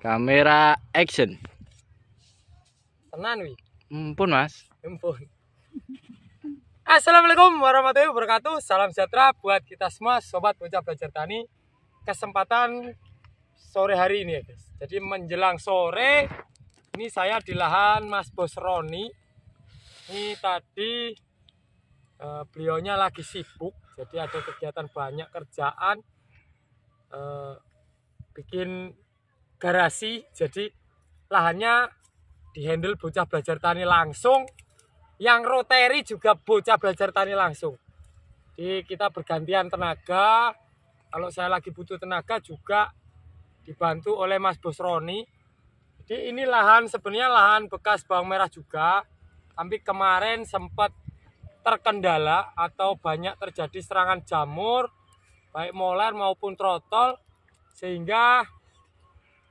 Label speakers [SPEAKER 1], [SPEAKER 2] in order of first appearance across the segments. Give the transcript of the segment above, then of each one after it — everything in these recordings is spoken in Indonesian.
[SPEAKER 1] Kamera action.
[SPEAKER 2] Tenan wi.
[SPEAKER 1] Ampun Mas.
[SPEAKER 2] Ampun. Assalamualaikum warahmatullahi wabarakatuh. Salam sejahtera buat kita semua sobat bocah belajar tani. Kesempatan sore hari ini ya guys. Jadi menjelang sore ini saya di lahan Mas Bos Roni. Ini tadi beliaunya lagi sibuk. Jadi ada kegiatan banyak kerjaan. Bikin garasi, jadi lahannya dihandle bocah belajar tani langsung, yang rotary juga bocah belajar tani langsung. Jadi kita bergantian tenaga. Kalau saya lagi butuh tenaga juga dibantu oleh Mas Bos Roni. Jadi ini lahan sebenarnya lahan bekas bawang merah juga, tapi kemarin sempat terkendala atau banyak terjadi serangan jamur baik moler maupun trotol, sehingga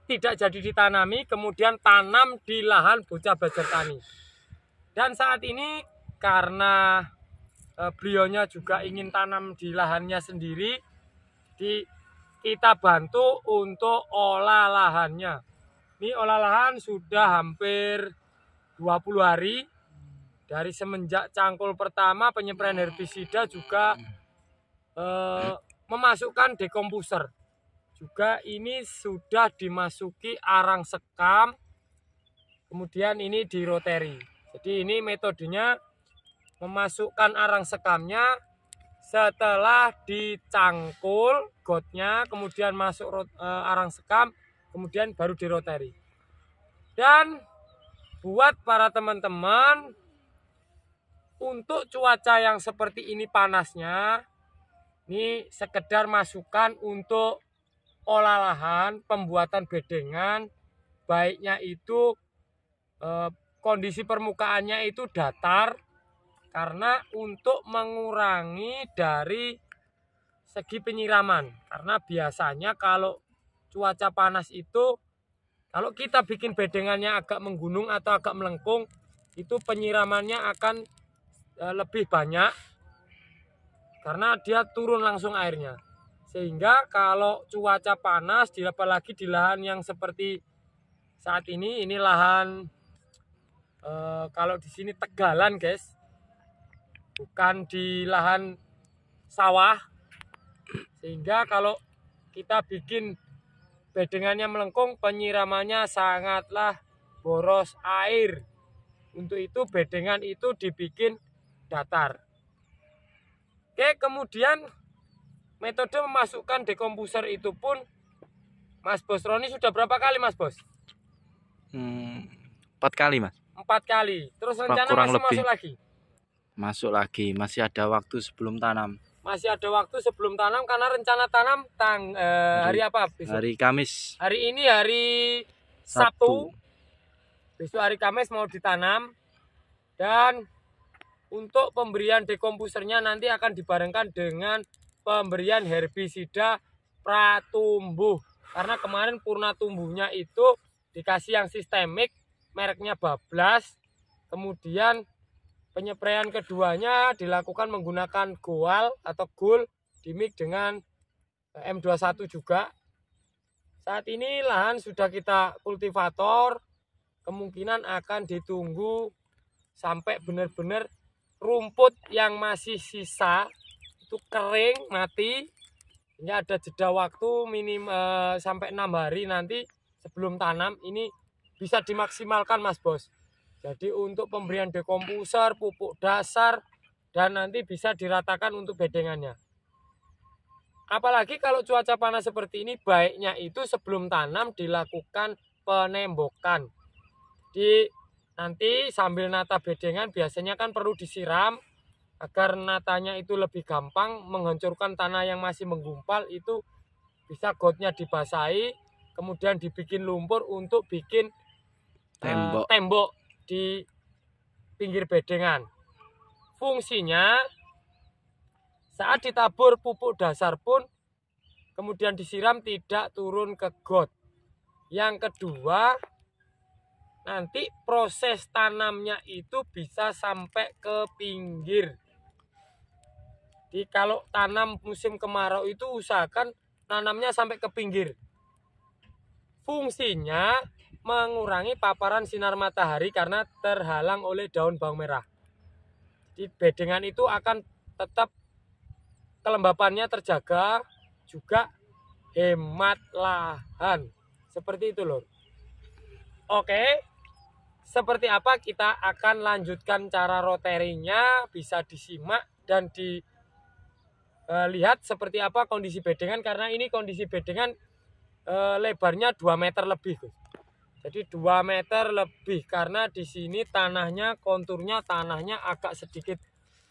[SPEAKER 2] tidak jadi ditanami, kemudian tanam di lahan bocah belajar tani. Dan saat ini karena beliaunya juga ingin tanam di lahannya sendiri, kita bantu untuk olah lahannya. Ini olah lahan sudah hampir 20 hari. Dari semenjak cangkul pertama penyempraian herbisida juga memasukkan dekomposer. Juga ini sudah dimasuki arang sekam, kemudian ini di rotary. Jadi ini metodenya memasukkan arang sekamnya setelah dicangkul gotnya, kemudian masuk arang sekam, kemudian baru di rotary. Dan buat para teman-teman, untuk cuaca yang seperti ini panasnya, ini sekedar masukan untuk olah lahan, pembuatan bedengan, baiknya itu kondisi permukaannya itu datar, karena untuk mengurangi dari segi penyiraman. Karena biasanya kalau cuaca panas itu, kalau kita bikin bedengannya agak menggunung atau agak melengkung, itu penyiramannya akan lebih banyak, karena dia turun langsung airnya. Sehingga kalau cuaca panas, apalagi di lahan yang seperti saat ini lahan kalau di sini tegalan guys, bukan di lahan sawah. Sehingga kalau kita bikin bedengannya melengkung, penyiramannya sangatlah boros air. Untuk itu bedengan itu dibikin datar. Oke, kemudian metode memasukkan dekomposer itu pun Mas Bos Roni sudah berapa kali Mas Bos?
[SPEAKER 1] 4 kali Mas.
[SPEAKER 2] 4 kali. Terus rencana
[SPEAKER 1] kurang
[SPEAKER 2] masih
[SPEAKER 1] lebih.
[SPEAKER 2] masuk lagi?
[SPEAKER 1] Masuk lagi, masih ada waktu sebelum tanam.
[SPEAKER 2] Masih ada waktu sebelum tanam, karena rencana tanam hari apa besok?
[SPEAKER 1] Hari Kamis.
[SPEAKER 2] Hari ini hari Sabtu. Besok hari Kamis mau ditanam. Dan untuk pemberian dekomposernya nanti akan dibarengkan dengan pemberian herbisida pratumbuh. Karena kemarin purna tumbuhnya itu dikasih yang sistemik, mereknya Bablas. Kemudian penyempraian keduanya dilakukan menggunakan goal atau gul dimix dengan M21 juga. Saat ini lahan sudah kita kultivator, kemungkinan akan ditunggu sampai benar-benar rumput yang masih sisa itu kering, mati. Ini ada jeda waktu sampai 6 hari nanti sebelum tanam. Ini bisa dimaksimalkan Mas Bos. Jadi untuk pemberian dekomposer, pupuk dasar, dan nanti bisa diratakan untuk bedengannya. Apalagi kalau cuaca panas seperti ini, baiknya itu sebelum tanam dilakukan penembokan. Jadi nanti sambil nata bedengan biasanya kan perlu disiram, agar natanya itu lebih gampang menghancurkan tanah yang masih menggumpal. Itu bisa gotnya dibasahi, kemudian dibikin lumpur untuk bikin tembok di pinggir bedengan. Fungsinya saat ditabur pupuk dasar pun kemudian disiram tidak turun ke got. Yang kedua, nanti proses tanamnya itu bisa sampai ke pinggir. Jadi kalau tanam musim kemarau itu usahakan tanamnya sampai ke pinggir. fungsinya mengurangi paparan sinar matahari karena terhalang oleh daun bawang merah. Jadi bedengan itu akan tetap kelembapannya terjaga, juga hemat lahan. Seperti itu lor. Oke, seperti apa kita akan lanjutkan cara roterinya, bisa disimak dan dilihat seperti apa kondisi bedengan, karena ini kondisi bedengan lebarnya 2 meter lebih, Gus. Jadi 2 meter lebih karena di sini tanahnya, konturnya tanahnya agak sedikit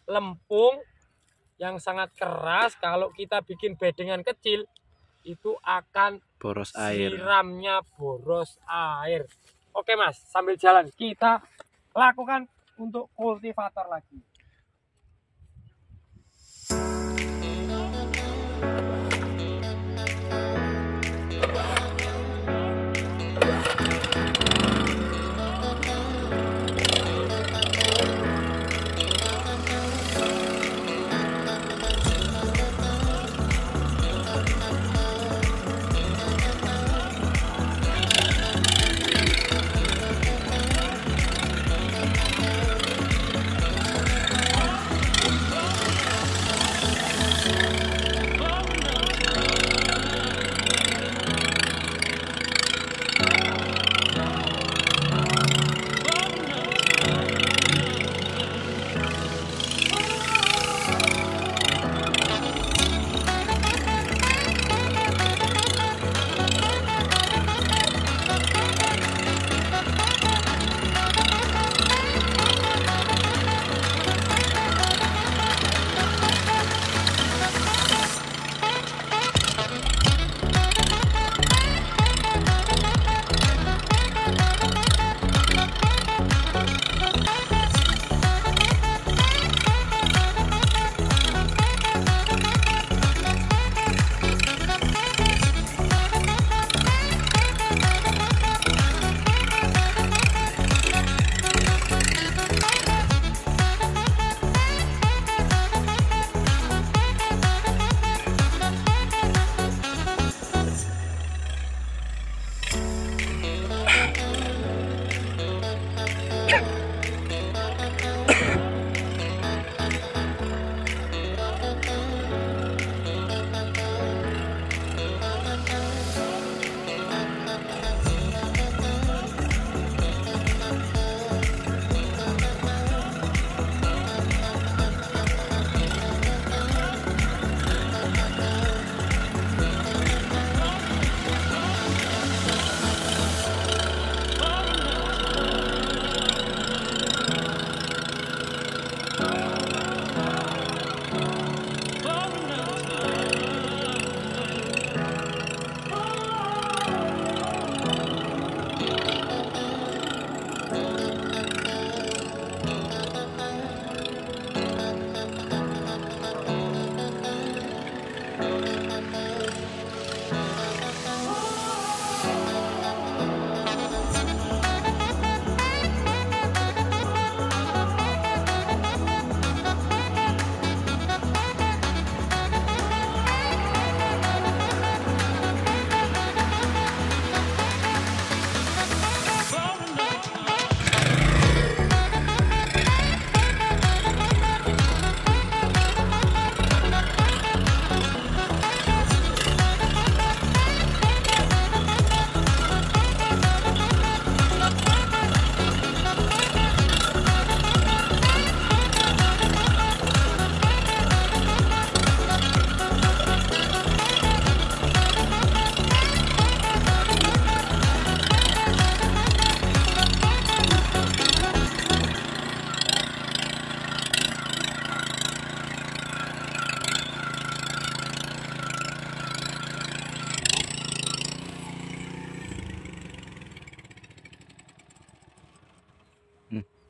[SPEAKER 2] lempung yang sangat keras. Kalau kita bikin bedengan kecil itu akan
[SPEAKER 1] boros air.
[SPEAKER 2] Siramnya boros air. Oke Mas, sambil jalan kita lakukan untuk kultivator lagi.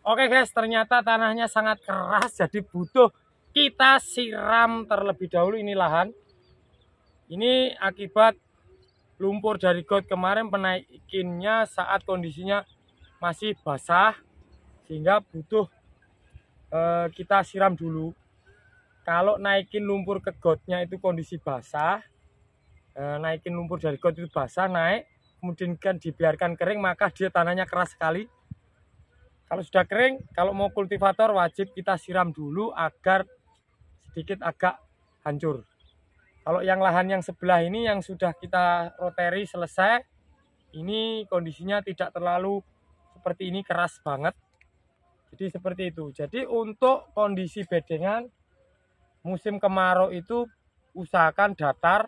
[SPEAKER 2] Oke guys, ternyata tanahnya sangat keras, jadi butuh kita siram terlebih dahulu ini lahan. Ini akibat lumpur dari got kemarin penaikinnya saat kondisinya masih basah, sehingga butuh kita siram dulu. Kalau naikin lumpur ke gotnya itu kondisi basah, naikin lumpur dari got itu basah naik, kemudian dibiarkan kering, maka dia tanahnya keras sekali. Kalau sudah kering, kalau mau kultivator wajib kita siram dulu agar sedikit agak hancur. Kalau yang lahan yang sebelah ini yang sudah kita roteri selesai, ini kondisinya tidak terlalu seperti ini, keras banget. Jadi seperti itu. Jadi untuk kondisi bedengan musim kemarau itu usahakan datar,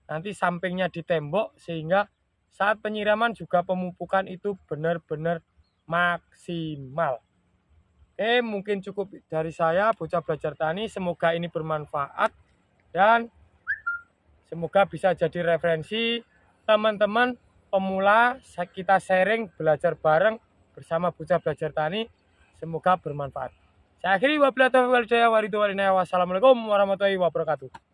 [SPEAKER 2] nanti sampingnya ditembok sehingga saat penyiraman juga pemupukan itu benar-benar maksimal. Oke, mungkin cukup dari saya, Bocah Belajar Tani. Semoga ini bermanfaat dan semoga bisa jadi referensi teman-teman pemula. Kita sharing, belajar bareng bersama Bocah Belajar Tani. Semoga bermanfaat. Saya akhiri, wabillahi taufiq wal hidayah. Wassalamualaikum warahmatullahi wabarakatuh.